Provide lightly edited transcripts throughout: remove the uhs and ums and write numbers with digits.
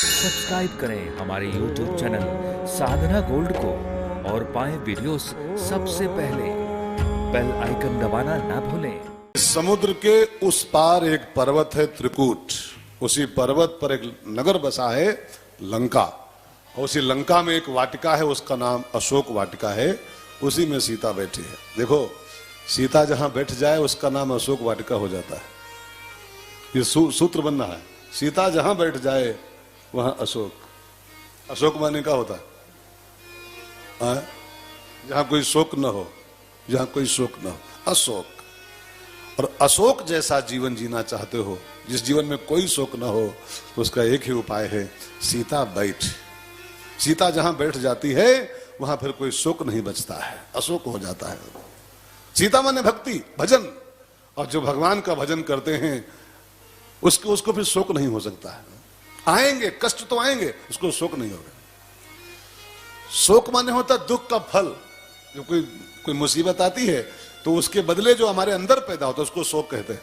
Subscribe करें हमारे YouTube channel साधना gold को और पाएं वीडियोस सबसे पहले। बेल आइकन दबाना ना भूलें। समुद्र के उस पार एक पर्वत है त्रिकूट। उसी पर्वत पर एक नगर बसा है लंका। और उसी लंका में एक वाटिका है, उसका नाम अशोक वाटिका है। उसी में सीता बैठी है। देखो, सीता जहां बैठ जाए उसका नाम अशोक वाटिका हो जाता है। ये सूत्र बन रहा है। सीता जहां बैठ जाए वहां अशोक। अशोक माने क्या होता है? जहां कोई शोक न हो, जहां कोई शोक न हो, अशोक। और अशोक जैसा जीवन जीना चाहते हो, जिस जीवन में कोई शोक न हो, तो उसका एक ही उपाय है, सीता बैठ। सीता जहां बैठ जाती है वहां फिर कोई शोक नहीं बचता है, अशोक हो जाता है। सीता माने भक्ति, भजन। और जो भगवान का भजन करते हैं उसको फिर शोक नहीं हो सकता है। आएंगे कष्ट तो आएंगे, उसको शोक नहीं होगा। शोक माने होता दुख का फल। जो कोई मुसीबत आती है तो उसके बदले जो हमारे अंदर पैदा होता है उसको शोक कहते हैं।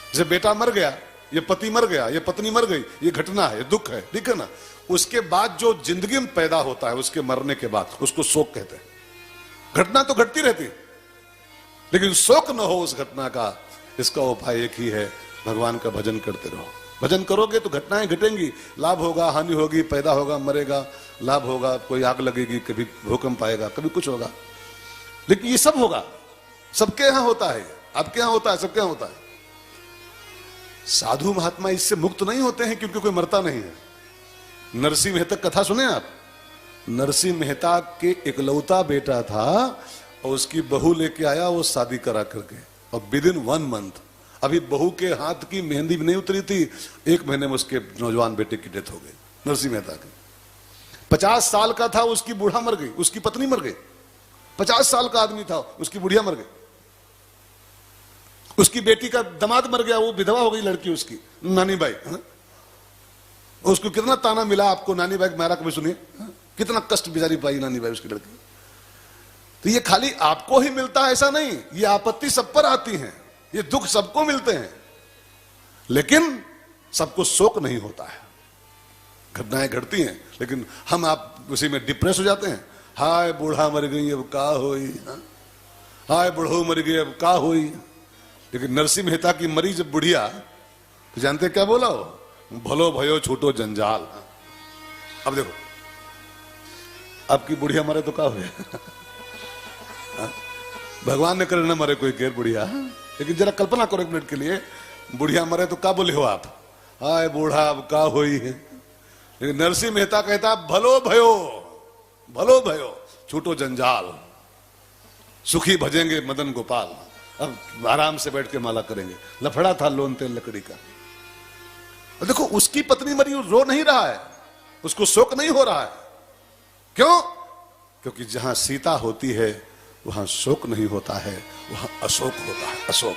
जैसे बेटा मर गया, ये पति मर गया, ये पत्नी मर गई, ये घटना है, दुख है, ठीक है ना। उसके बाद जो जिंदगी में पैदा होता है उसके मरने के बाद, उसको शोक कहते हैं। घटना तो घटती रहती, लेकिन शोक न हो उस घटना का। इसका उपाय एक ही है, भगवान का भजन करते रहो। भजन करोगे तो घटनाएं घटेंगी, लाभ होगा, हानि होगी, पैदा होगा, मरेगा, लाभ होगा, कोई आग लगेगी, कभी भूकंप आएगा, कभी कुछ होगा, लेकिन ये सब होगा। सबके यहां होता है, आपके यहां होता है, सबके यहां होता है। साधु महात्मा इससे मुक्त नहीं होते हैं क्योंकि कोई मरता नहीं है। नरसिंह मेहता कथा सुने आप? नरसिंह मेहता के इकलौता बेटा था और उसकी बहू लेके आया वो शादी करा करके, और विद इन 1 मंथ, अभी बहू के हाथ की मेहंदी भी नहीं उतरी थी, 1 महीने में उसके नौजवान बेटे की डेथ हो गई। नरसिंह मेहता की 50 साल का था, उसकी बूढ़ा मर गई, उसकी पत्नी मर गई। 50 साल का आदमी था, उसकी बुढ़िया मर गई। उसकी बेटी का दामाद मर गया, वो विधवा हो गई लड़की उसकी, नानी बाई। उसको कितना ताना मिला आपको, नानी बाई मारा, कभी सुनिए? कितना कष्ट बेचारी पाई नानी बाई उसकी लड़की। तो ये खाली आपको ही मिलता है ऐसा नहीं, ये आपत्ति सब पर आती है, ये दुख सबको मिलते हैं, लेकिन सबको शोक नहीं होता है। घटनाएं घटती हैं, लेकिन हम आप उसी में डिप्रेस हो जाते हैं। हाय बूढ़ा मर गई, अब का होई, हाय बूढ़ो मर गई, अब का होई। लेकिन नरसिंह मेहता की मरी जब बुढ़िया, तो जानते क्या बोला हो? भलो भयो छूटो जंजाल। अब देखो, आपकी बुढ़िया मरे तो क्या हुआ? भगवान ने करे ना मरे कोई गैर बुढ़िया, लेकिन जरा कल्पना करो 1 मिनट के लिए, बुढ़िया मरे तो क्या बोले हो आप? हाय बूढ़ा अब का होई है। लेकिन नरसिंह मेहता कहता भलो भयो, भलो भयो छूटो जंजाल, सुखी भजेंगे मदन गोपाल। अब आराम से बैठ के माला करेंगे। लफड़ा था लोन तेल लकड़ी का। और देखो, उसकी पत्नी मरी, रो नहीं रहा है, उसको शोक नहीं हो रहा है। क्यों? क्योंकि जहां सीता होती है वहां शोक नहीं होता है, वहां अशोक होता है, अशोक।